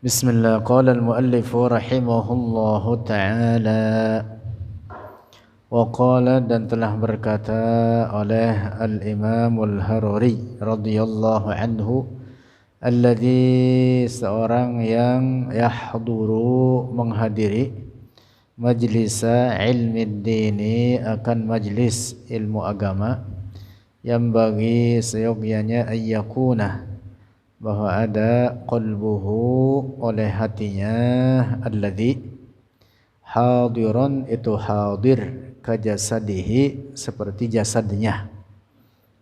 Bismillah, qala al-muallif rahimahullahu ta'ala wa qala, dan telah berkata oleh al-Imam al-Harari radhiyallahu anhu, alladzi, seorang yang yahduru, menghadiri, majlisa ilmi dini, akan majlis ilmu agama, yang bagi seyogyanya ayyakuna, bahwa ada qalbuhu, oleh hatinya, alladzi, hadiran, itu hadir, kajasadihi, seperti jasadnya,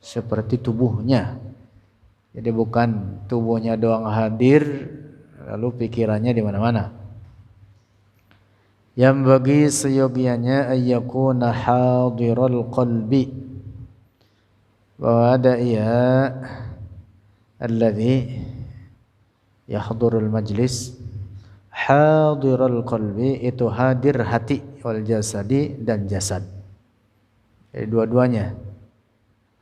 seperti tubuhnya. Jadi bukan tubuhnya doang hadir lalu pikirannya di mana-mana. Yang bagi seyogianya ayyakuna hadiral qalbi, bahwa ada ia alladzi yahdurul majlis, hadirul qalbi, itu hadir hati, wal jasadi, dan jasad. Jadi dua-duanya,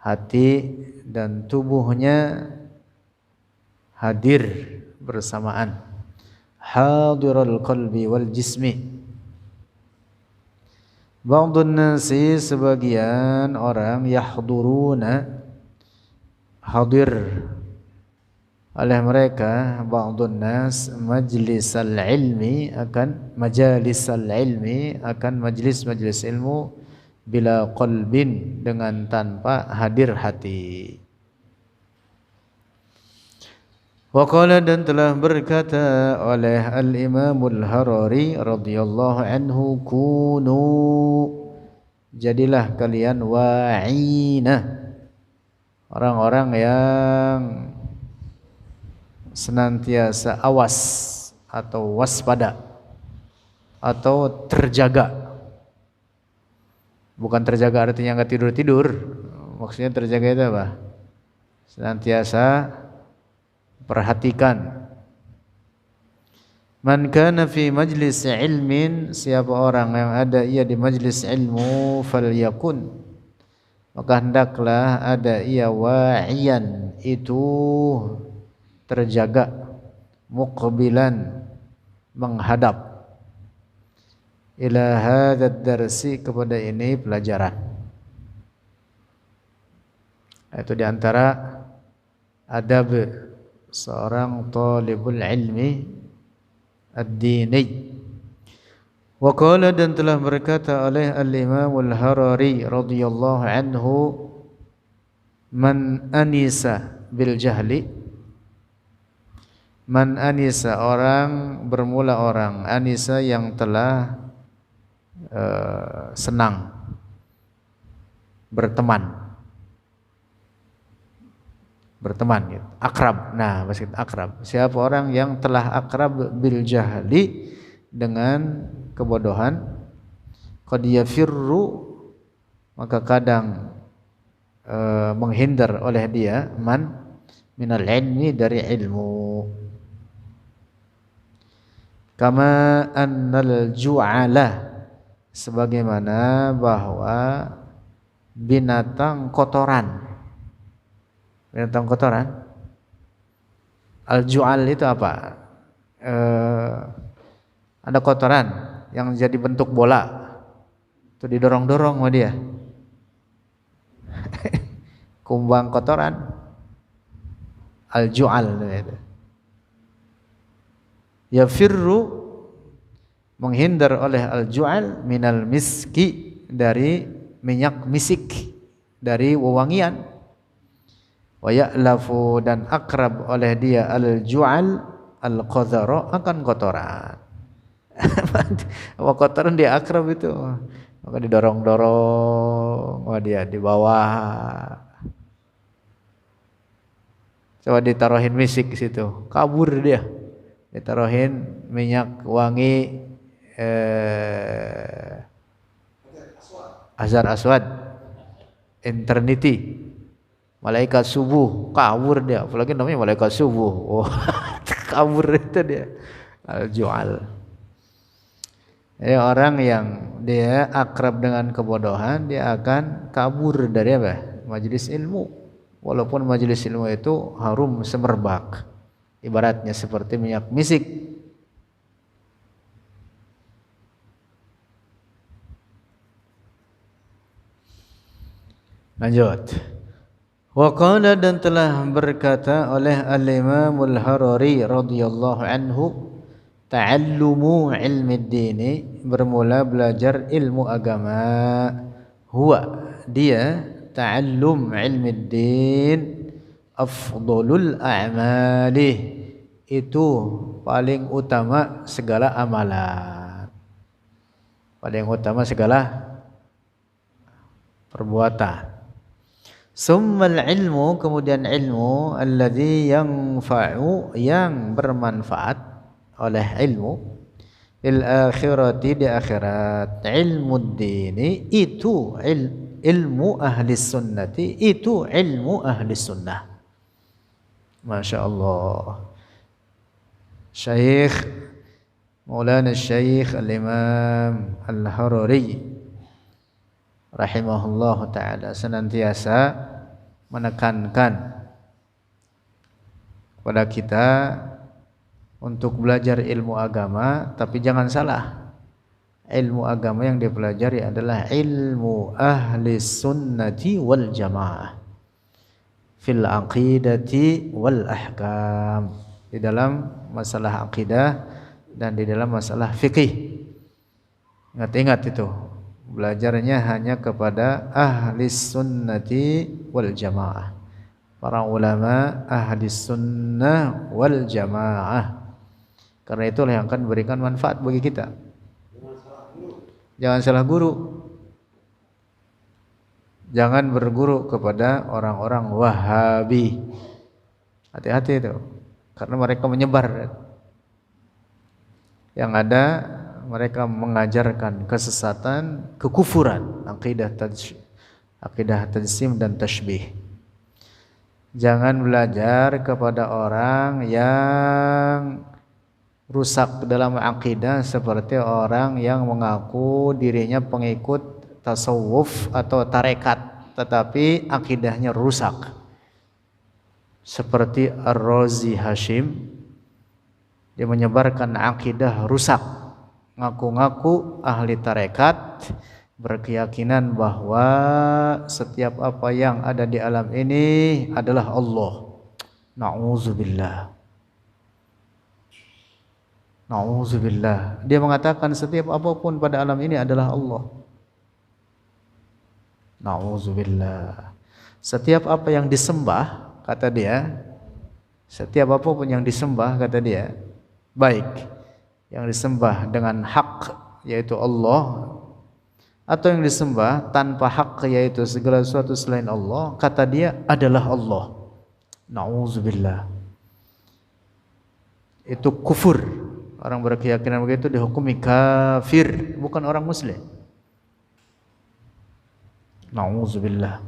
hati dan tubuhnya hadir bersamaan. Hadirul qalbi wal jismi. Ba'dun nasi, sebagian orang, yahduruna, hadir oleh mereka, ba'dun nas, majlisal ilmi, akan majalisal ilmi, akan majlis-majlis ilmu, bila qalbin, dengan tanpa hadir hati. Wa qala, dan telah berkata oleh al-Imamul Harari radhiyallahu anhu, kunu, jadilah kalian, wa'ina, orang-orang yang senantiasa awas atau waspada atau terjaga. Bukan terjaga artinya enggak tidur-tidur. Maksudnya terjaga itu apa? Senantiasa perhatikan. Man kana fi majlis ilmin, siapa orang yang ada ia di majlis ilmu, falyakun, maka hendaklah ada ia, wa'iyan, itu terjaga, muqbilan, menghadap, ila hadzal darsi, kepada ini pelajaran. Itu diantara adab seorang talibul ilmi ad-dini. Wa qala, dan telah berkata oleh al-Imamul Harari radhiyallahu anhu, man anisa bil jahli, man anisa, orang, bermula orang, anisa, yang telah senang, berteman, gitu. Akrab. Nah, maksud akrab, siapa orang yang telah akrab bil jahli, dengan kebodohan, qad yafirru, maka kadang menghindar oleh dia, man, minal ilmi, dari ilmu. Kama annal ju'ala, sebagaimana bahwa binatang kotoran. Binatang kotoran. Al-ju'al itu apa? Ada kotoran yang jadi bentuk bola. Itu didorong-dorong sama dia. Kumbang kotoran. Al-ju'al itu. Yafirru, menghindar oleh al-ju'al, minal miski, dari minyak misik, dari wewangian. Wa ya'lafu, dan akrab oleh dia, al-ju'al, al-qadhara, akan kotoran. Apa kotoran dia akrab itu, maka didorong-dorong, wah dia di bawah. Coba ditaruhin misik di situ, kabur dia. Ditaruhin minyak wangi azar aswad, eternity, malaikat subuh, kabur dia. Apalagi namanya malaikat subuh, oh, kabur itu dia. Al-ju'al. Orang yang dia akrab dengan kebodohan, dia akan kabur dari apa? Majelis ilmu. Walaupun majelis ilmu itu harum semerbak, ibaratnya seperti minyak misik, Lanjut. Wa qala, dan telah berkata oleh Al-Imamul Harari radhiyallahu anhu, ta'allumu ilmi dini, bermula belajar ilmu agama, huwa, dia, ta'allum ilmi din, afdalul a'mali, itu paling utama segala amalan, paling utama segala perbuatan. Summal ilmu, kemudian ilmu, alladzi yanfa'u, yang bermanfaat oleh ilmu, fil akhirati, di akhirat. Ilmu dini, itu ilmu ahli sunnati, itu ilmu ahli sunnah. Masya Allah. Syekh Maulana Syekh Al-Imam Al-Harari rahimahullah ta'ala senantiasa menekankan kepada kita untuk belajar ilmu agama, tapi jangan salah, ilmu agama yang dipelajari adalah ilmu ahli sunnati wal jamaah fil aqidati wal ahkam, di dalam masalah akidah dan di dalam masalah fikih. Ingat-ingat itu, belajarnya hanya kepada ahli sunnati wal jamaah, para ulama ahli sunnah wal jamaah. Karena itulah yang akan memberikan manfaat bagi kita. Jangan salah guru. Jangan berguru kepada orang-orang Wahabi. Hati-hati itu, karena mereka menyebar. Yang ada mereka mengajarkan kesesatan, kekufuran, akidah tajsim dan tashbih. Jangan belajar kepada orang yang rusak dalam akidah seperti orang yang mengaku dirinya pengikut tasawuf atau tarekat, tetapi akidahnya rusak. Seperti Ar-Razi Hashim, dia menyebarkan akidah rusak, ngaku-ngaku ahli tarekat, berkeyakinan bahwa setiap apa yang ada di alam ini adalah Allah. Na'udzubillah. Na'udzubillah. Dia mengatakan setiap apapun pada alam ini adalah Allah. Na'udzubillah. Setiap apa yang disembah, kata dia, setiap apapun yang disembah, kata dia, baik yang disembah dengan hak, yaitu Allah, atau yang disembah tanpa hak, yaitu segala sesuatu selain Allah, kata dia adalah Allah. Na'udzubillah. Itu kufur. Orang berkeyakinan begitu dihukumi kafir, bukan orang muslim. Na'udzubillah.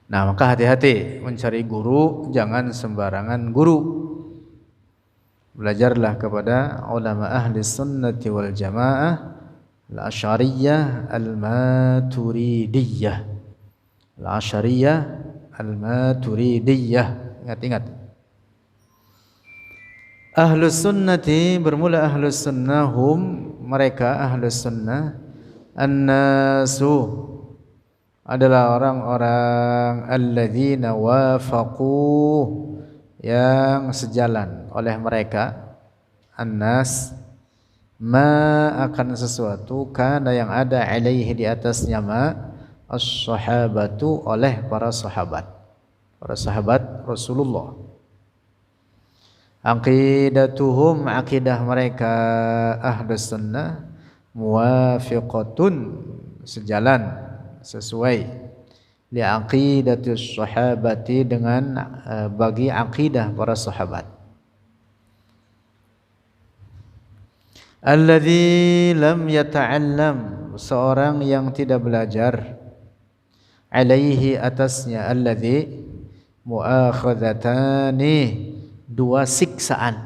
Nah, maka hati-hati mencari guru, jangan sembarangan guru. Belajarlah kepada ulama ahli sunnati wal jamaah, al-Asy'ariyah al-Maturidiyah. Al-Asy'ariyah al-Maturidiyah. Ingat-ingat. Ahlus sunnati, bermula ahlus sunnah, hum, mereka ahlus sunnah, an-nasu, adalah orang-orang alladzina wafaqu, yang sejalan oleh mereka, an-nas, ma, akan sesuatu, kana, yang ada, alaihi, di atasnya, ma, as-sahabatu, oleh para sahabat Rasulullah. Aqidatuhum, akidah mereka ahlus sunnah, muwafiqatun, sejalan, sesuai, li aqidatus sahabati, dengan bagi akidah para sahabat. Alladzi lam yata'allam, seorang yang tidak belajar, alaihi, atasnya, alladzi, muakhadhatani, dua siksaan,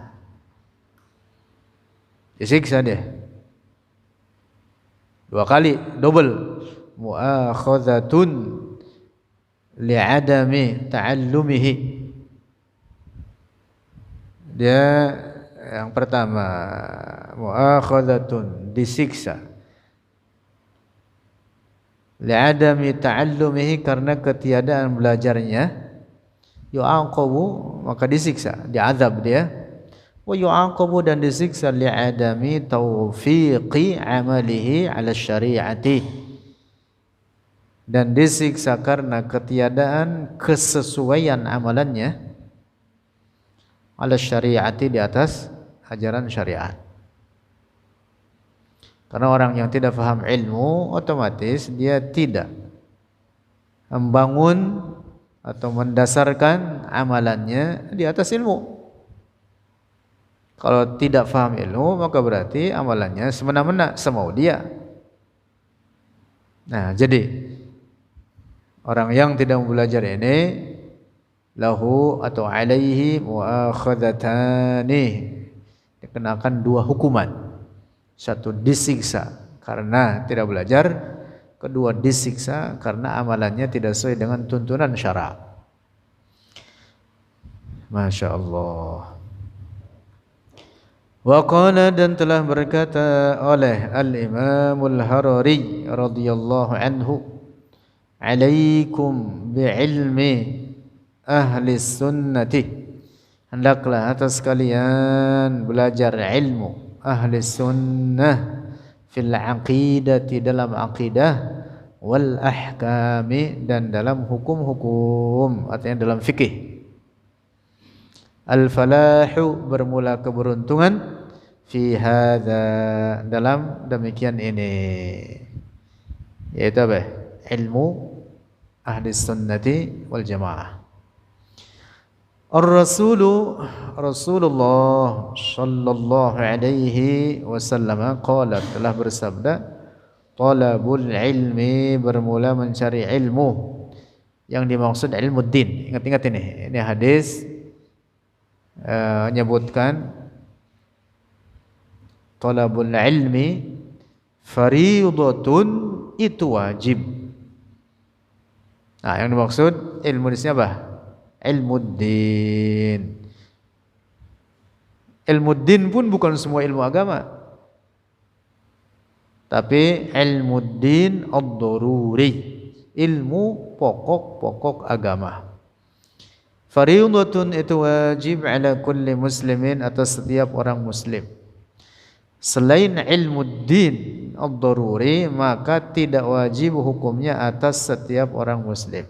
disiksa dia dua kali, double. Muakhadhatun li'adami ta'allumihi, dia yang pertama muakhadhatun, disiksa li'adami ta'allumihi, karena ketiadaan belajarnya, yu'aqabu, maka disiksa, diazab dia, wa yu'aqabu, dan disiksa li'adami taufiqi amalihi 'ala syari'ati, dan disiksa karena ketiadaan kesesuaian amalannya 'ala syari'ati, di atas ajaran syariat. Karena orang yang tidak faham ilmu, otomatis dia tidak membangun atau mendasarkan amalannya di atas ilmu. Kalau tidak faham ilmu, maka berarti amalannya semena-mena, semau dia. Nah, jadi orang yang tidak belajar ini, lahu atau alaihi muakhadhatani, dikenakan dua hukuman. Satu, disiksa karena tidak belajar. Kedua, disiksa karena amalannya tidak sesuai dengan tuntunan syara'. Masya Allah. Wa qala, dan telah berkata oleh Al-Imamul Harari radhiyallahu anhu, alaikum bi'ilmi ahli sunnati, hendaklah atas kalian belajar ilmu ahli sunnah, fil aqidati, dalam aqidah, wal ahkami, dan dalam hukum-hukum, artinya dalam fikih. Al falahu, bermula keberuntungan, fi hadza, dalam demikian ini, yaitu apa? Ilmu ahli sunnati wal jamaah. Rasulullah sallallahu alaihi wasallam qala, telah bersabda, talabul ilmi, bermula mencari ilmu. Yang dimaksud ilmu din. Ingat-ingat ini hadis menyebutkan talabul ilmi fariidatun, itu wajib. Nah, yang dimaksud ilmu di sini apa? Ilmuddin. Ilmuddin pun bukan semua ilmu agama, tapi ilmuddin ad-daruri, ilmu pokok-pokok agama. Fariidatun, itu wajib, ala kulli muslimin, atas setiap orang muslim. Selain ilmuddin ad-daruri, maka tidak wajib hukumnya atas setiap orang muslim.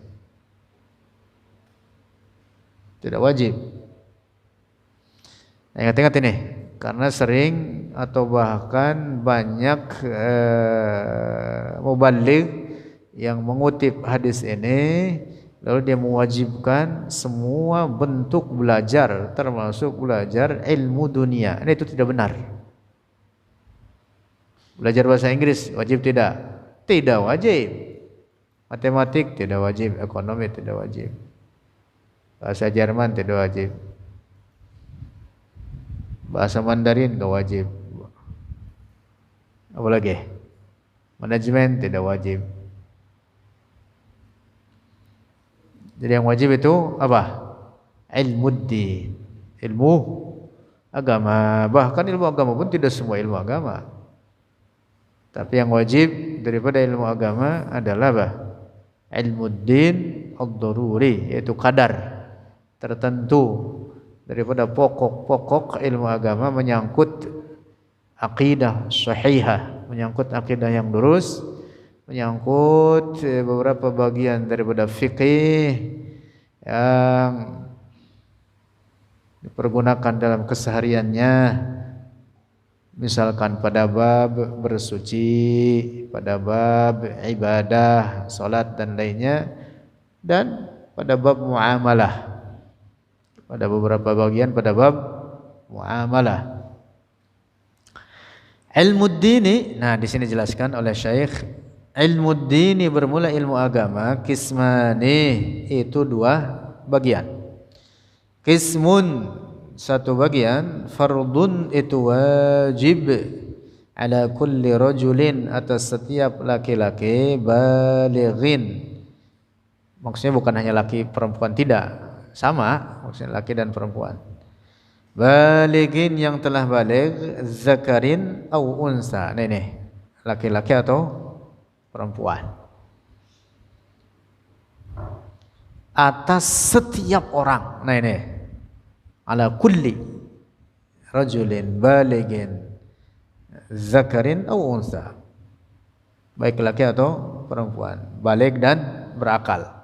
Tidak wajib. Ingat-ingat ini, karena sering atau bahkan banyak mubaligh yang mengutip hadis ini, lalu dia mewajibkan semua bentuk belajar, termasuk belajar ilmu dunia. Ini itu tidak benar. Belajar bahasa Inggris wajib tidak? Tidak wajib. Matematik tidak wajib, ekonomi tidak wajib. Bahasa Jerman tidak wajib. Bahasa Mandarin tidak wajib. Apa lagi? Manajemen tidak wajib. Jadi yang wajib itu apa? Ilmuddin, ilmu agama. Bahkan ilmu agama pun tidak semua ilmu agama. Tapi yang wajib daripada ilmu agama adalah apa? Ilmuddin ad-daruri, yaitu kadar tertentu daripada pokok-pokok ilmu agama, menyangkut akidah sahihah, menyangkut akidah yang lurus, menyangkut beberapa bagian daripada fikih yang dipergunakan dalam kesehariannya, misalkan pada bab bersuci, pada bab ibadah, salat dan lainnya, dan pada bab muamalah. Pada beberapa bagian pada bab muamalah. Ilmuddini, nah di sini dijelaskan oleh Syekh, ilmuddini bermula ilmu agama, kismani, itu dua bagian. Kismun, satu bagian, fardun, itu wajib, ala kulli rajulin, atas setiap laki-laki, balighin. Maksudnya bukan hanya laki perempuan, tidak, sama, maksudnya laki dan perempuan. Balighin, yang telah baligh, zakarin au unsa. Nah ini laki-laki atau perempuan. atas setiap orang. Nah ini, ala kulli rajulin baligin zakarin aw unsa, baik laki atau perempuan, baligh dan berakal.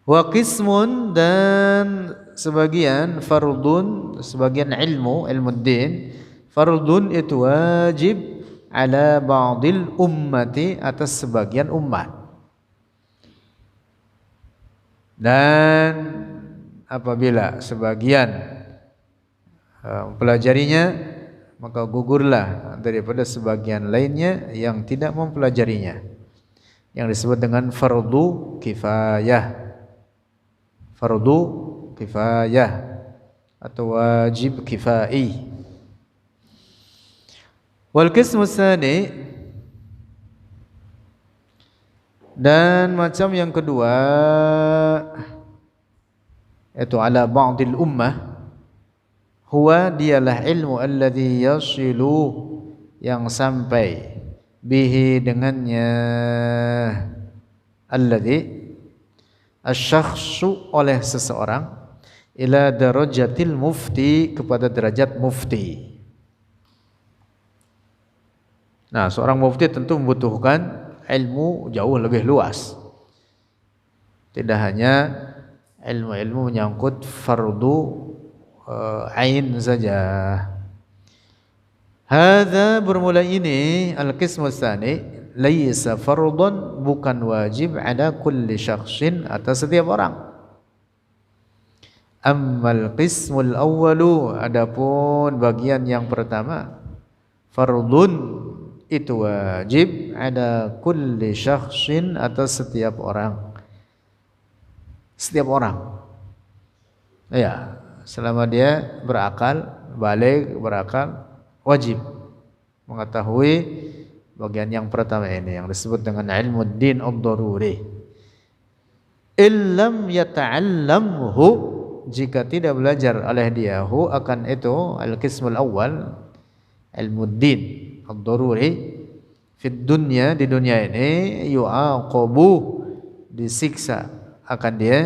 Wa qismun, dan sebagian fardun, sebagian ilmu din fardun itu wajib ala ba'dil ummati, atas sebagian umat. Dan apabila sebagian mempelajarinya, maka gugurlah daripada sebagian lainnya yang tidak mempelajarinya, yang disebut dengan fardu kifayah. Fardu kifayah atau wajib kifai. Wal qismu tsani, dan macam yang kedua itu ala ba'dil ummah, huwa dialah ilmu alladhi yasilu, yang sampai bihi dengannya, alladhi asyakhsu, oleh seseorang, ila darajatil mufti, kepada derajat mufti. Nah, seorang mufti tentu membutuhkan ilmu jauh lebih luas. Tidak hanya ilmu-ilmu menyangkut fardu ain saja. Hadza, bermula ini, al-qismu tsani, laisa fardun, bukan wajib, ada kulli syakhsin, atas setiap orang. Ammal qismul awwalu, adapun bagian yang pertama, fardun itu wajib, ada kulli syakhsin, atas setiap orang. Setiap orang, ya, selama dia berakal, baligh, berakal, wajib mengetahui bagian yang pertama ini, yang disebut dengan ilmu din ad-daruri. Illam yata'allamhu, jika tidak belajar oleh dia hu, akan itu al-qismul awal, ilmu din ad-daruri, fid dunya, di dunia ini, yu'aqabu, disiksa akan dia,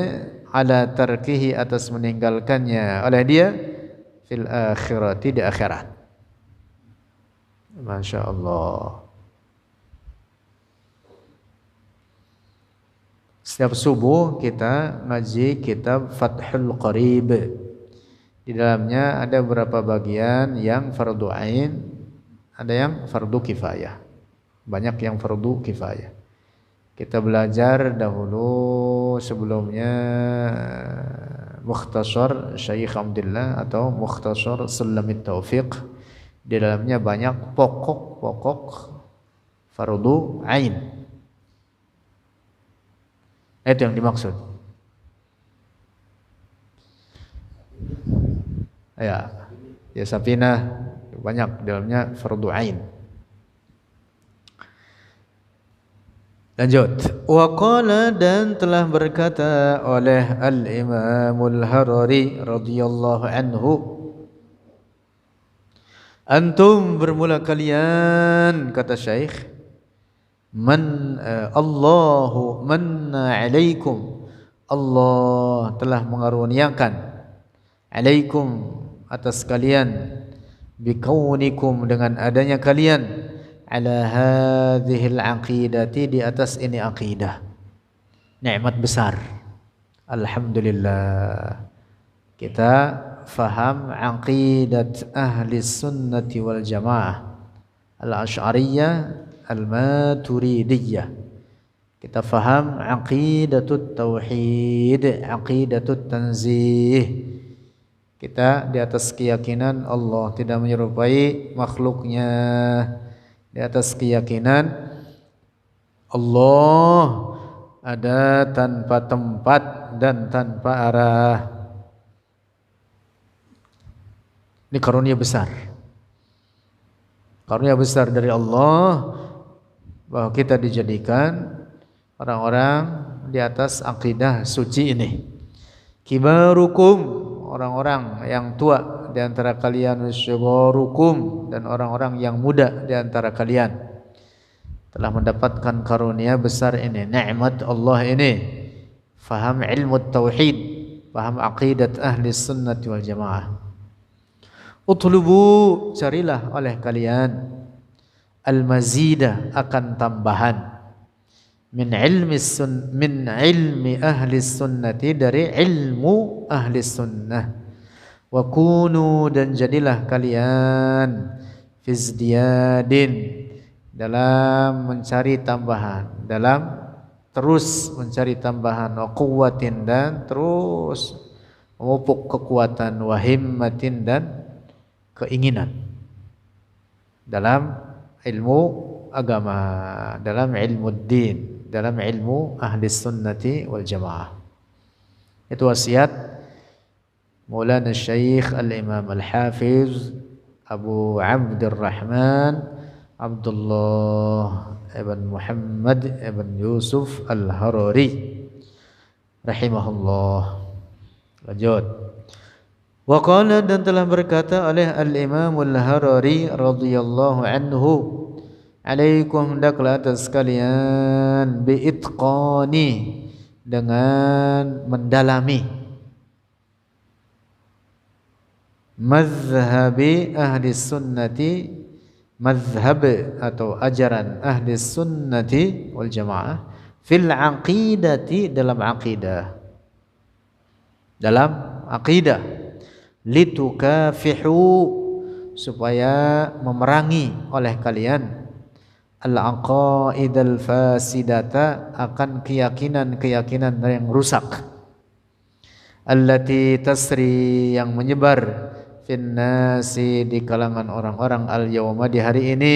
ala tarkihi, atas meninggalkannya oleh dia, fil akhirati, di akhirat. Masya Allah. Setiap subuh kita ngaji kitab Fathul Qarib. Di dalamnya ada beberapa bagian yang fardu ain, ada yang fardu kifayah. Banyak yang fardu kifayah. Kita belajar dahulu sebelumnya Mukhtasar Syekh Abdullah atau Mukhtasar Sulamit Taufiq. Di dalamnya banyak pokok-pokok fardu ain. Itu yang dimaksud. Ya Safinah banyak di dalamnya fardu ain. Lanjut. Wa qala, dan telah berkata oleh Al-Imamul Harari radhiyallahu anhu, antum, bermula kalian, kata Syekh, Allahu manna alaikum, Allah telah mengaruniakan, alaikum, atas kalian, bikaunikum, dengan adanya kalian, ala hadhil aqidati, di atas ini aqidah. Nikmat besar. Alhamdulillah, kita faham aqidat ahli sunnati wal jamaah, al-asy'ariyah, al-maturidiyah. Kita faham aqidatut tauhid, aqidatut tanzih. Kita di atas keyakinan Allah tidak menyerupai makhluknya, di atas keyakinan Allah ada tanpa tempat dan tanpa arah. Ini karunia besar. Karunia besar dari Allah bahwa kita dijadikan orang-orang di atas akidah suci ini. Kibarukum, orang-orang yang tua di antara kalian, wasygharukum, dan orang-orang yang muda di antara kalian. telah mendapatkan karunia besar ini, nikmat Allah ini, faham ilmu tauhid, faham aqidat ahli sunnah wal jamaah. Utlubu, carilah oleh kalian al-mazida, akan tambahan, min ilmi ahli sunnati, dari ilmu ahli sunnah. Wa kunu, dan jadilah kalian, fizdiyadin, dalam mencari tambahan, dalam terus mencari tambahan, wa quwwatin, dan terus memupuk kekuatan, wa himmatin, dan keinginan dalam ilmu agama, dalam ilmu din, dalam ilmu ahli sunnati wal jamaah. Itu wasiat Maulana Syekh Al-Imam Al-Hafiz Abu Abdurrahman Abdullah ibn Muhammad ibn Yusuf Al-Harari rahimahullah. Lanjut. Wa qala, dan telah berkata oleh Al-Imam Al-Harari radhiyallahu anhu, alaikum, hendaklah atas kalian, biitqani, dengan mendalami, mazhabi ahli sunnati, mazhab atau ajaran ahli sunnati wal jamaah, fil aqidati, dalam aqidah, dalam aqidah, litukafihu, supaya memerangi oleh kalian, al-aqaidal fasidata, akan keyakinan-keyakinan yang rusak, allati tasri, yang menyebar, finnasi, di kalangan orang-orang, al-yawma, di hari ini,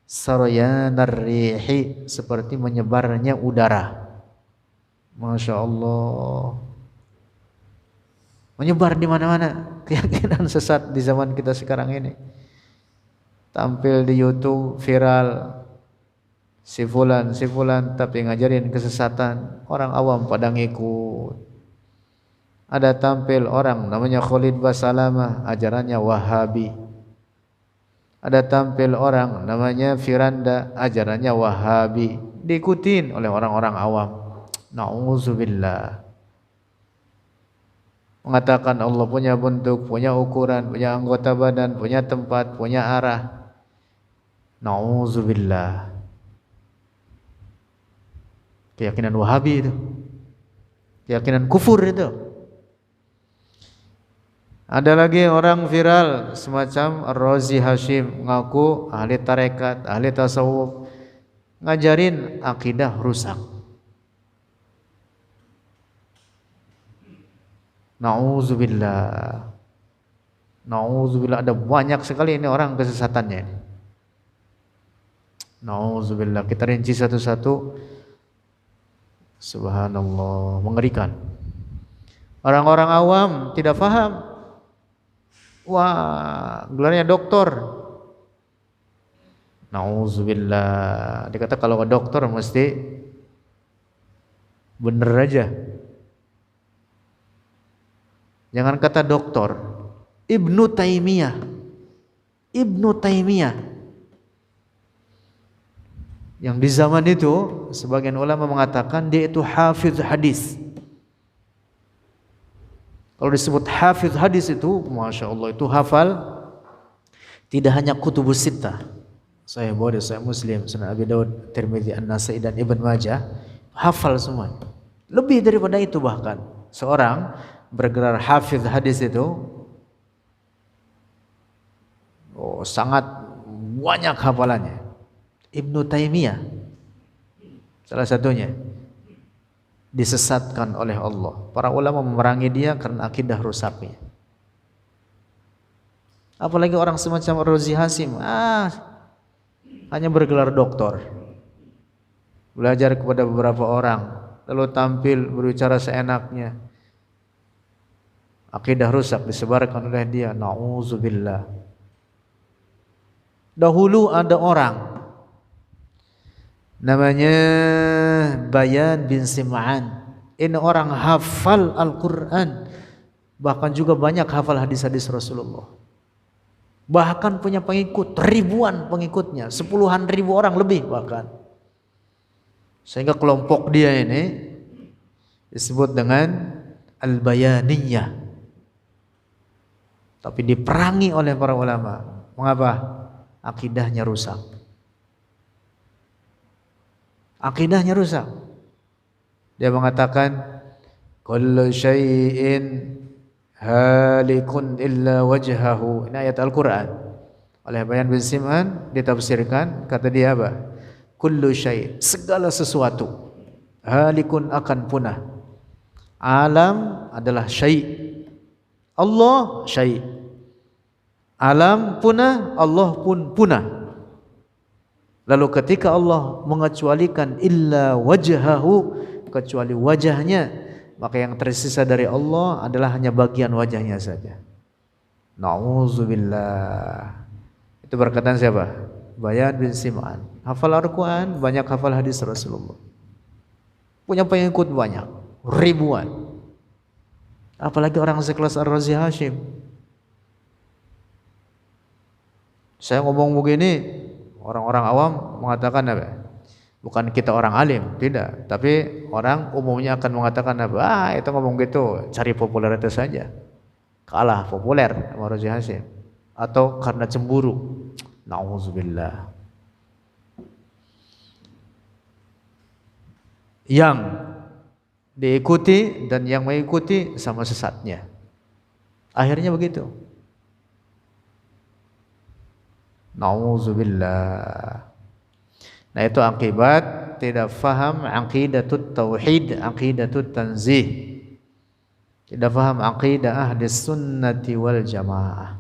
saryanar rihi, seperti menyebarnya udara. Masya Allah, menyebar di mana-mana keyakinan sesat di zaman kita sekarang ini. Tampil di YouTube viral, si fulan tapi ngajarin kesesatan, orang awam pada ngikut. Ada tampil orang namanya Khalid Basalamah, ajarannya Wahabi. Ada tampil orang namanya Firanda, ajarannya Wahabi, diikutin oleh orang-orang awam. Na'udzubillah. Mengatakan Allah punya bentuk, punya ukuran, punya anggota badan, punya tempat, punya arah. Na'udzubillah. Keyakinan Wahabi itu, keyakinan kufur itu. Ada lagi orang viral semacam Ar-Razi Hashim, ngaku ahli tarekat, ahli tasawuf, ngajarin akidah rusak. Na'udzubillah. Na'udzubillah, ada banyak sekali ini orang kesesatannya ini. Na'udzubillah, kita rinci satu-satu. Subhanallah, mengerikan. Orang-orang awam tidak paham. Wah, gelarnya doktor. Na'udzubillah. Dikata kalau ke dokter mesti bener aja. Jangan kata doktor, Ibnu Taimiyah. Ibnu Taimiyah, yang di zaman itu sebagian ulama mengatakan dia itu hafiz hadis. Kalau disebut hafiz hadis itu, Masya Allah, itu hafal tidak hanya kutubus sittah, Sahih Bukhari, Sahih Muslim, Sunan Abi Daud, Tirmidzi, An-Nasai, dan Ibn Majah, hafal semua. Lebih daripada itu bahkan. Seorang bergelar hafiz hadis itu sangat banyak hafalannya. Ibnu Taimiyah salah satunya disesatkan oleh Allah. Para ulama memerangi dia karena akidah rusaknya. Apalagi orang semacam Ar-Razi Hashim, hanya bergelar doktor, belajar kepada beberapa orang, lalu tampil berbicara seenaknya. Akidah rusak disebarkan oleh dia. Na'udzubillah. Dahulu ada orang namanya Bayan bin Sim'an. Ini orang hafal Al-Quran, bahkan juga banyak hafal hadis-hadis Rasulullah. bahkan punya pengikut ribuan pengikutnya, sepuluhan ribu orang lebih bahkan. Sehingga kelompok dia ini disebut dengan Al-Bayaniyah. Tapi diperangi oleh para ulama. Mengapa? Akidahnya rusak. Akidahnya rusak. Dia mengatakan kullu syai'in halikun illa wajhahu. Ini ayat Al-Quran. Oleh Bayan bin Sim'an ditafsirkan, kata dia apa? Kullu syai', segala sesuatu, halikun akan punah. Alam adalah syai', Allah syai'. Alam punah, Allah pun punah. Lalu ketika Allah mengecualikan illa wajhahu, kecuali wajahnya, maka yang tersisa dari Allah adalah hanya bagian wajahnya saja. Nauzubillah. Itu perkataan siapa? Bayan bin Sim'an. Hafal Al-Quran, banyak hafal hadis Rasulullah. Punya pengikut banyak, ribuan. Apalagi orang sekelas Ar-Razi Hashim. Saya ngomong begini, orang-orang awam mengatakan apa? Bukan kita orang alim, tidak. Tapi orang umumnya akan mengatakan apa? Itu ngomong gitu, cari popularitas saja. Kalah populer sama Razi Hashim. Atau karena cemburu. Nauzubillah. Yang diikuti dan yang mengikuti sama sesatnya. Akhirnya begitu. Nauzubillah. Nah, itu akibat tidak faham aqidatut tauhid, aqidatut tanzih. Tidak faham aqidah ahli sunnati wal jamaah.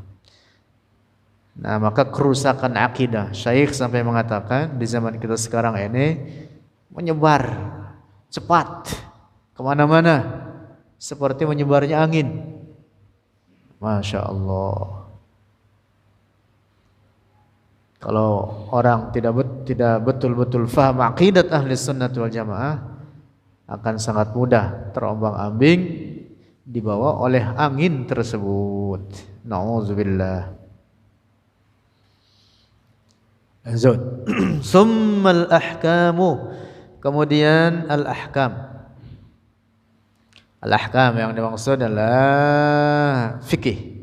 Nah, maka kerusakan akidah. Syekh sampai mengatakan di zaman kita sekarang ini menyebar cepat kemana-mana seperti menyebarnya angin. Masya Allah. Kalau orang tidak betul-betul faham aqidat ahli sunnah wal jamaah, akan sangat mudah terombang-ambing dibawa oleh angin tersebut. Nauzubillah. Zul. Summal ahkamu. Kemudian al-ahkam. Al-ahkam yang dimaksud adalah fikih.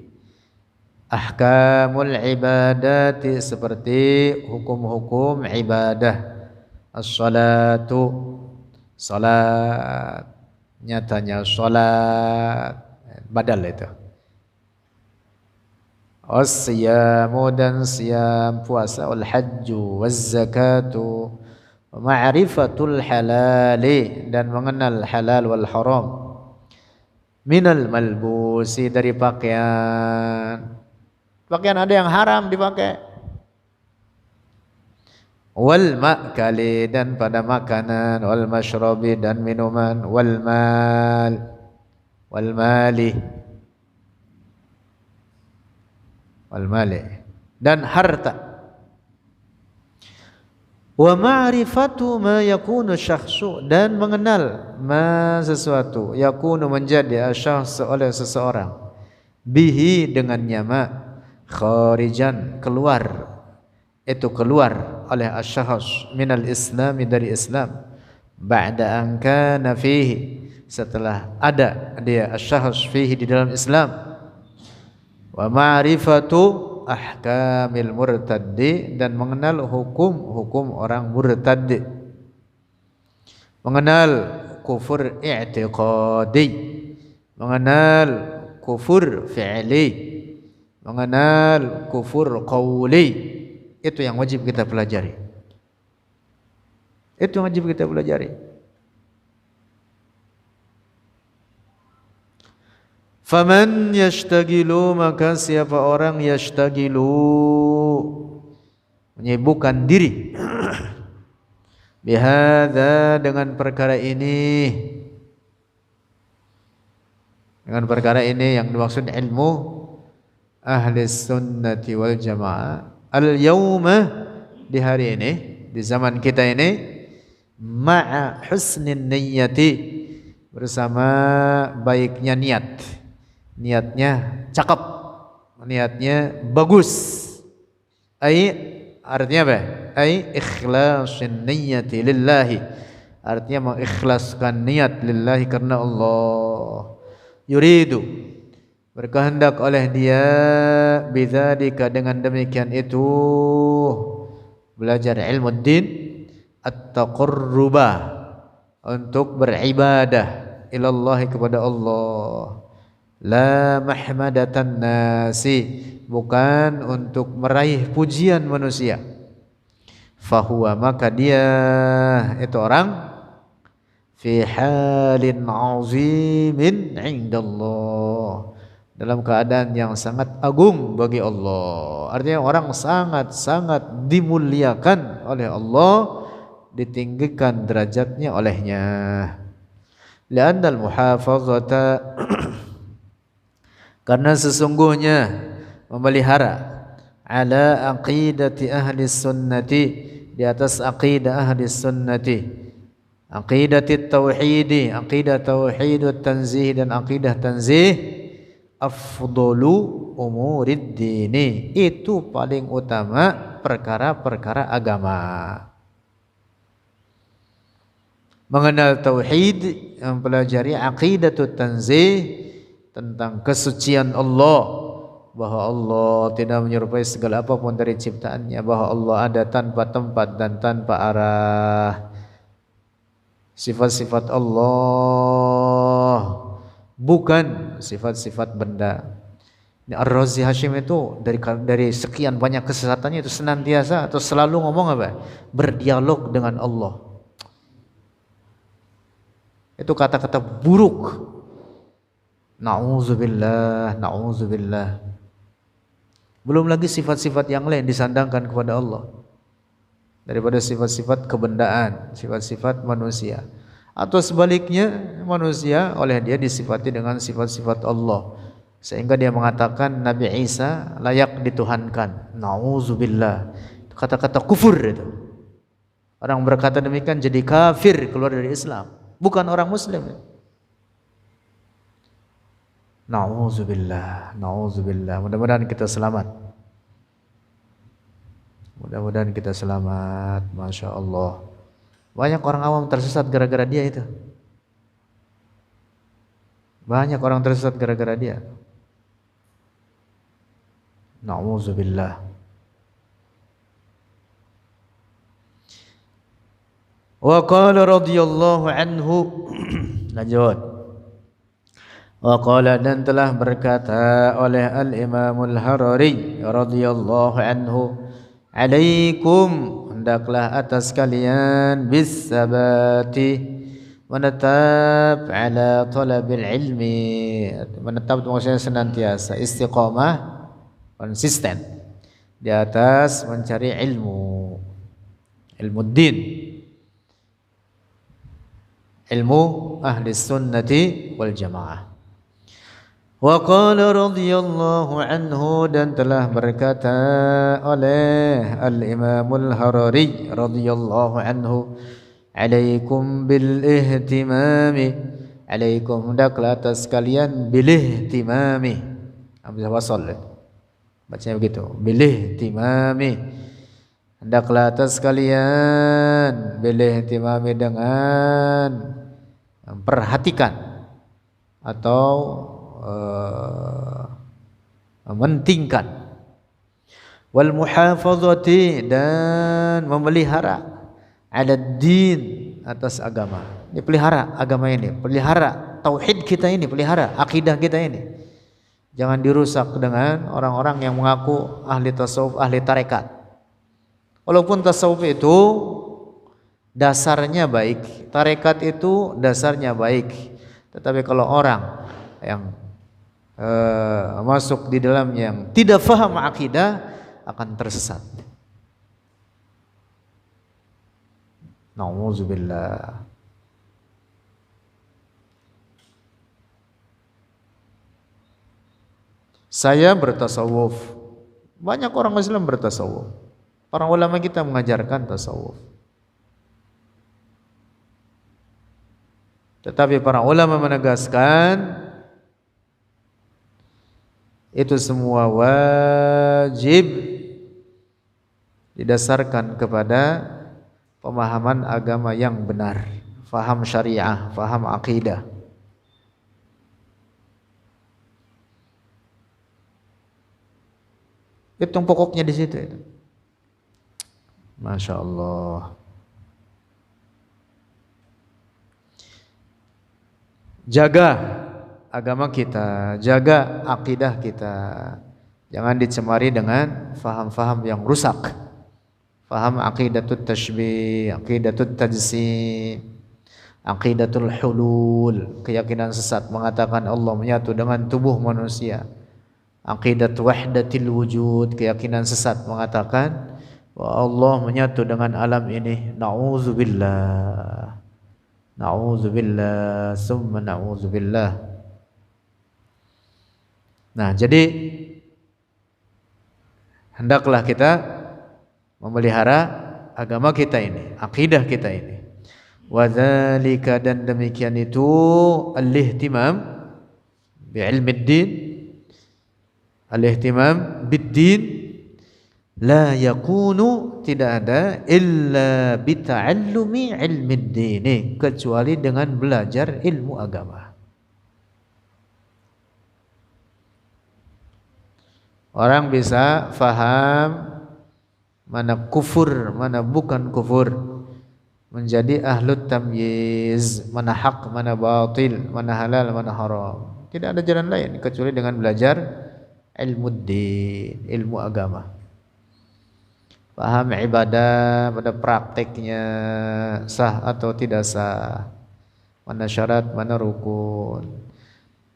Ahkamul ibadati, seperti hukum-hukum ibadah. As-salatu, salat, nyatanya salat, badal itu. As-siyamu, dan siyam, puasa, al-hajju, waz-zakatu, ma'rifatul halali, dan mengenal halal wal haram, minal malbusi, dari pakaian. Pakaian ada yang haram dipakai. Wal ma'kali, dan pada makanan. Wal mashrabi, dan minuman. Wal mal, wal mali, wal mali, dan harta. Wa ma'rifatu ma yakunu syakhsu, dan mengenal ma, sesuatu, yakunu, menjadi, syakhsu, oleh seseorang, bihi, dengannya ma, kharijan, keluar, itu keluar oleh asy-syakhs minal islami, dari Islam, ba'da an kana fihi, setelah ada dia asy-syakhs fihi, di dalam Islam. Wa ma'rifatu ahkamil murtaddi, dan mengenal hukum-hukum orang murtad, mengenal kufur i'tiqadi, mengenal kufur fi'li, mengenal kufur qauli. Itu yang wajib kita pelajari. Itu yang wajib kita pelajari. Faman yashtagilu, maka siapa orang yashtagilu, menyibukkan diri, bihadza, dengan perkara ini, dengan perkara ini yang dimaksud ilmu ahli sunnati wal jamaah. Al-yawma, di hari ini, di zaman kita ini, ma'a husnin niyyati, bersama baiknya niat. Niatnya cakep, niatnya bagus. Ai artinya apa? Ai ikhlasin niyyati lillahi. Artinya mengikhlaskan niat lillahi karena Allah. Yuridu berkehendak oleh dia bidzalika dengan demikian itu belajar ilmu din at-taqarruba untuk beribadah ilallah kepada Allah. La mahmadatan nasi, bukan untuk meraih pujian manusia. Fahuwa, maka dia itu orang fi halin azimin indallah, dalam keadaan yang sangat agung bagi Allah. Artinya orang sangat-sangat dimuliakan oleh Allah, ditinggikan derajatnya olehnya. Li'anna al-muhafazata karena sesungguhnya memelihara ala aqidati ahli sunnati, di atas aqidah ahli sunnati, aqidati tauhidi, aqidah tauhid tanzih dan aqidah tanzih, afdalu umurid dini, itu paling utama perkara-perkara agama. Mengenal tauhid, mempelajari aqidatut tanzih tentang kesucian Allah, bahwa Allah tidak menyerupai segala apapun dari ciptaannya, bahwa Allah ada tanpa tempat dan tanpa arah. Sifat-sifat Allah bukan sifat-sifat benda. Ar-Razi Hashim itu dari sekian banyak kesesatannya itu senantiasa atau selalu ngomong apa? Berdialog dengan Allah. Itu kata-kata buruk. Na'udzubillah, na'udzubillah. Belum lagi sifat-sifat yang lain disandangkan kepada Allah daripada sifat-sifat kebendaan, sifat-sifat manusia. Atau sebaliknya, manusia oleh dia disifati dengan sifat-sifat Allah, sehingga dia mengatakan Nabi Isa layak dituhankan. Na'udzubillah. Kata-kata kufur itu. Orang berkata demikian jadi kafir, keluar dari Islam, bukan orang Muslim. Na'udzubillah, na'udzubillah. Mudah-mudahan kita selamat. Mudah-mudahan kita selamat. Masya Allah. Banyak orang awam tersesat gara-gara dia itu. Banyak orang tersesat gara-gara dia. Na'udzubillah. Wa qala radhiyallahu anhu. Lanjut. Wa qala, dan telah berkata oleh Al-Imamul Harari radhiyallahu anhu, alaikum, hendaklah atas kalian bis sabati, menetap ala talabil ilmi, menetap maksudnya senantiasa istiqamah, konsisten di atas mencari ilmu, ilmu din, ilmu ahli sunnati wal jamaah. Wa qala radhiyallahu anhu, dan telah berkata oleh Al-Imamul Harari radhiyallahu anhu, alaikum bil ihtimami, alaikum, hendaklah atas kalian bil ihtimami, hamzah wasal bacanya begitu, bil ihtimami, hendaklah atas kalian bil ihtimami, dengan memperhatikan atau mementingkan, wal muhafazati, dan memelihara, ala din, atas agama. Ini pelihara agama ini, pelihara tauhid kita ini, pelihara akidah kita ini. Jangan dirusak dengan orang-orang yang mengaku ahli tasawuf, ahli tarekat. Walaupun tasawuf itu dasarnya baik, tarekat itu dasarnya baik, tetapi kalau orang yang masuk di dalam yang tidak faham akidah akan tersesat. Na'udzubillah. Saya bertasawuf, banyak orang Islam bertasawuf, para ulama kita mengajarkan tasawuf, tetapi para ulama menegaskan Itu semua wajib didasarkan kepada pemahaman agama yang benar, faham syariah, faham akidah. Itu pokoknya di situ itu. Masya Allah. Jaga agama kita, jaga akidah kita. Jangan dicemari dengan faham-faham yang rusak. Faham aqidatut tashbih, aqidatut tajsim, aqidatul hulul, keyakinan sesat mengatakan Allah menyatu dengan tubuh manusia. Aqidat wahdatil wujud, keyakinan sesat mengatakan bahwa Allah menyatu dengan alam ini. Na'udzubillah. Na'udzubillah, summa na'udzubillah. Nah, jadi hendaklah kita memelihara agama kita ini, akidah kita ini. Wadzalika, dan demikian itu al-ihtimam bi'ilmiddin, al-ihtimam biddin la yakunu, tidak ada illa bita'allumi ilmiddini, kecuali dengan belajar ilmu agama. Orang bisa faham mana kufur, mana bukan kufur, menjadi ahlut tamyiz, mana hak, mana batil, mana halal, mana haram. Tidak ada jalan lain kecuali dengan belajar ilmu din, ilmu agama. Paham ibadah pada prakteknya sah atau tidak sah, mana syarat, mana rukun,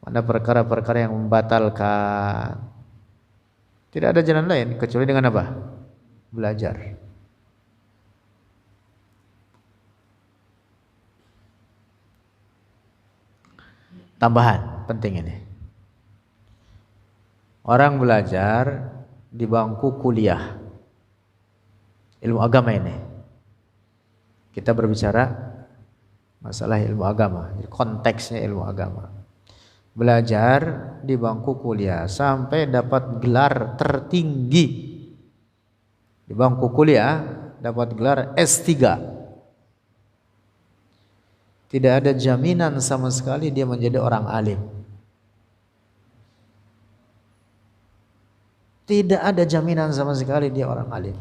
mana perkara-perkara yang membatalkan. Tidak ada jalan lain kecuali dengan apa? Belajar. Tambahan penting ini. Orang belajar di bangku kuliah ilmu agama ini. Kita berbicara masalah ilmu agama, konteksnya ilmu agama. Belajar di bangku kuliah sampai dapat gelar tertinggi. Di bangku kuliah dapat gelar S3. Tidak ada jaminan sama sekali dia menjadi orang alim. Tidak ada jaminan sama sekali dia orang alim.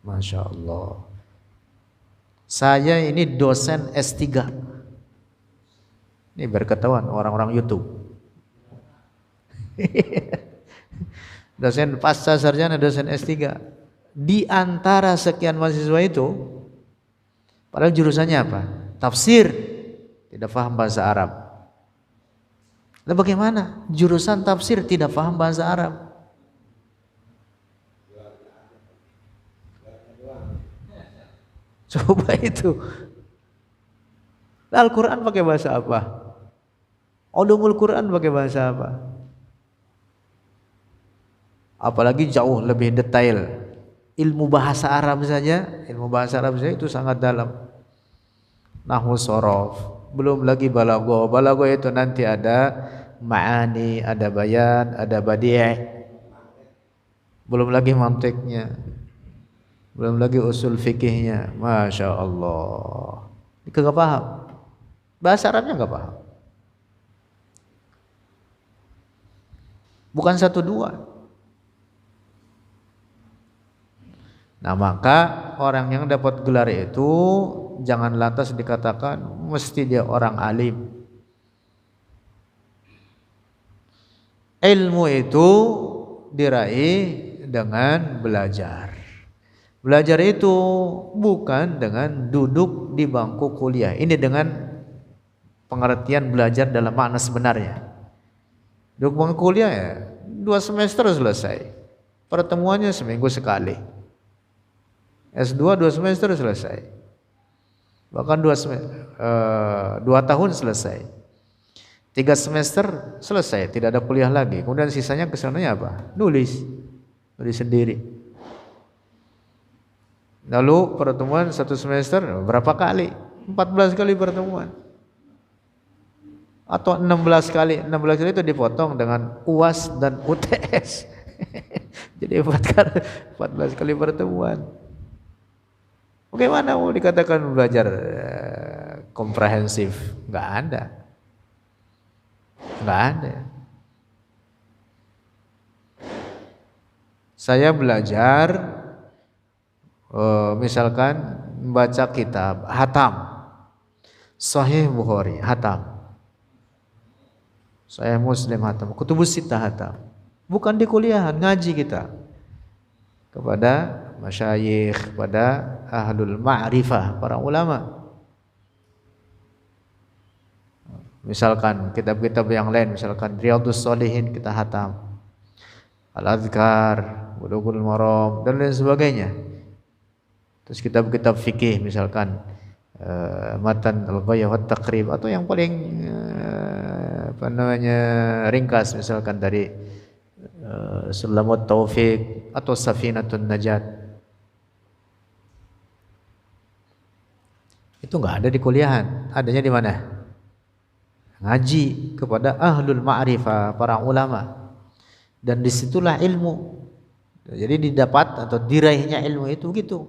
Masya Allah. Saya ini dosen S3. Ini berketahuan orang-orang YouTube. Dosen pasca sarjana, dosen S3. Di antara sekian mahasiswa itu, padahal jurusannya apa? Tafsir. Tidak paham bahasa Arab. Lalu bagaimana? Jurusan tafsir tidak paham bahasa Arab. Coba itu. Al-Quran pakai bahasa apa? Ulumul Quran pakai bahasa apa? Apalagi jauh lebih detail. Ilmu bahasa Arab saja itu sangat dalam. Nahwu shorof, belum lagi balaghah. Balaghah itu nanti ada ma'ani, ada bayan, ada badi'. Belum lagi mantiknya. Belum lagi usul fikihnya. Masya Allah. Ini gak paham. Bahasa Arabnya gak paham. Bukan satu dua. Nah, maka orang yang dapat gelar itu jangan lantas dikatakan mesti dia orang alim. Ilmu itu diraih dengan belajar. Belajar itu bukan dengan duduk di bangku kuliah. Ini dengan pengertian belajar dalam makna sebenarnya. Duduk bangku kuliah ya 2 semester selesai. Pertemuannya seminggu sekali. S2 2 semester selesai. Bahkan 2 tahun selesai. 3 semester selesai, tidak ada kuliah lagi. Kemudian sisanya kesananya apa? Nulis sendiri. Lalu pertemuan 1 semester berapa kali? 14 kali pertemuan. Atau 16 kali, 16 kali itu dipotong dengan UAS dan UTS. Jadi 14 kali pertemuan. Bagaimana mau dikatakan belajar komprehensif? Enggak ada. Enggak ada. Saya belajar misalkan membaca kitab hatam Sahih Bukhari hatam, Sahih Muslim hatam, Kutubus Sittah hatam. Bukan di kuliahan, ngaji kita kepada masyayikh, kepada ahlul ma'rifah, para ulama. Misalkan kitab-kitab yang lain, misalkan Riyadhus Shalihin kita hatam, Al-Adhkar, Bulughul Maram dan lain sebagainya. Terus kitab-kitab fikih misalkan Matan Al-Ghayah wa Taqrib, atau yang paling ringkas misalkan dari Sulamut Taufiq atau Safinatun Najat. Itu enggak ada di kuliahan, adanya di mana? Ngaji kepada ahlul ma'rifah, para ulama. Dan disitulah ilmu. Jadi didapat atau diraihnya ilmu itu begitu.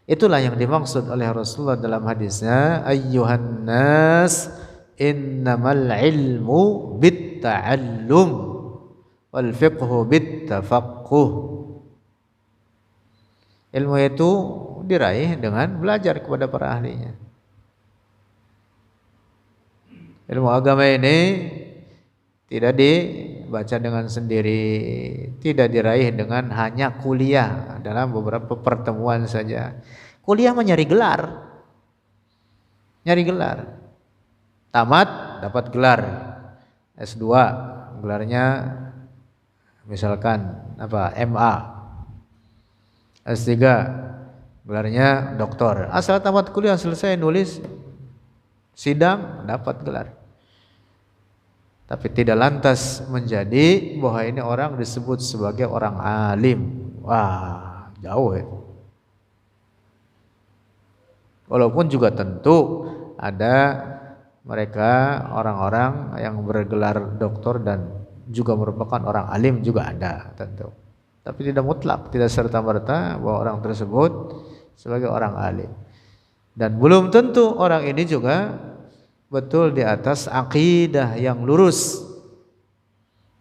Itulah yang dimaksud oleh Rasulullah dalam hadisnya, ayyuhan nas innamal ilmu bitta'allum wal fiqhu bittafaqquh. Ilmu itu diraih dengan belajar kepada para ahlinya. Ilmu agama ini tidak dibaca dengan sendiri, tidak diraih dengan hanya kuliah dalam beberapa pertemuan saja. Kuliah mah nyari gelar. Nyari gelar. Tamat dapat gelar. S2 gelarnya misalkan apa? MA. S3 gelarnya doktor. Asal tamat kuliah selesai nulis sidang dapat gelar. Tapi tidak lantas menjadi bahwa ini orang disebut sebagai orang alim. Wah, jauh ya. Walaupun juga tentu ada mereka orang-orang yang bergelar doktor dan juga merupakan orang alim juga ada tentu. Tapi tidak mutlak, tidak serta-merta bahwa orang tersebut sebagai orang alim. Dan belum tentu orang ini juga betul di atas akidah yang lurus,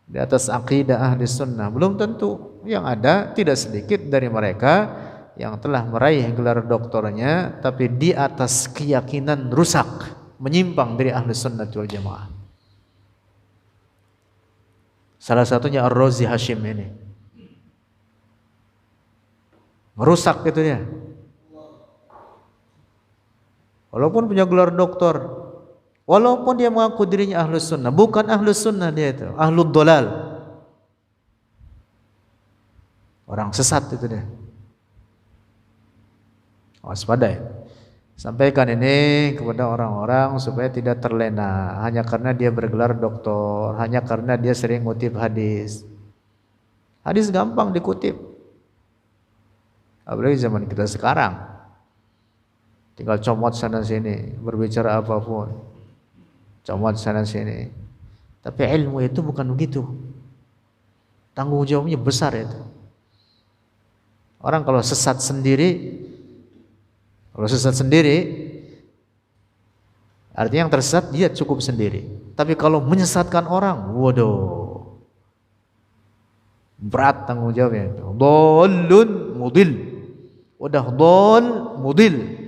di atas akidah ahli sunnah. Belum tentu. Yang ada tidak sedikit dari mereka yang telah meraih gelar doktornya tapi di atas keyakinan rusak, menyimpang dari ahli sunnah wal jamaah. Salah satunya Ar-Razi Hashim ini merusak gitu ya. Walaupun punya gelar doktor, walaupun dia mengaku dirinya ahlus sunnah, bukan ahlus sunnah dia itu, ahlud dolal, orang sesat itu dia. Waspada ya. Sampaikan ini kepada orang-orang supaya tidak terlena hanya karena dia bergelar doktor, hanya karena dia sering ngutip hadis. Hadis gampang dikutip, apalagi zaman kita sekarang, tinggal comot sana sini, berbicara apapun comot sana sini. Tapi ilmu itu bukan begitu. Tanggung jawabnya besar itu. Orang kalau sesat sendiri, artinya yang tersesat dia cukup sendiri. Tapi kalau menyesatkan orang, waduh, berat tanggung jawabnya itu. Dhalun mudil. Udah dhal mudil.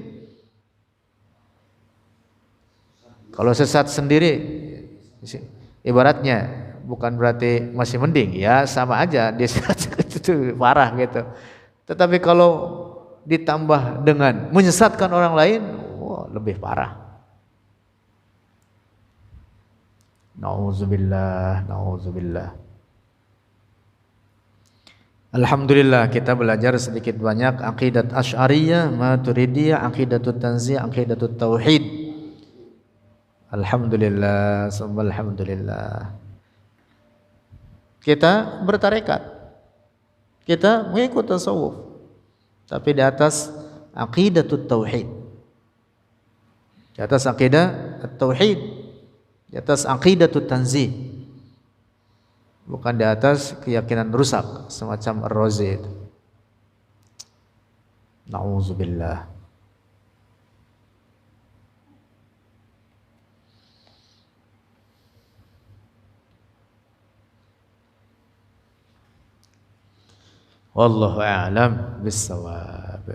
Kalau sesat sendiri, ibaratnya bukan berarti masih mending, ya sama aja dia itu parah gitu. Tetapi kalau ditambah dengan menyesatkan orang lain, wah, lebih parah. Nauzubillah, nauzubillah. Alhamdulillah kita belajar sedikit banyak aqidat Asy'ariyah, Maturidiyah, aqidatut Tanzih, aqidatut Tauhid. Alhamdulillah, alhamdulillah. Kita bertarekat, kita mengikut tasawuf, tapi di atas aqidatut tauhid, di atas aqidah at-tauhid, di atas aqidatut tanzih, bukan di atas keyakinan rusak semacam Ar-Razi itu. Na'udzubillah. Wallahu a'lam bissawab.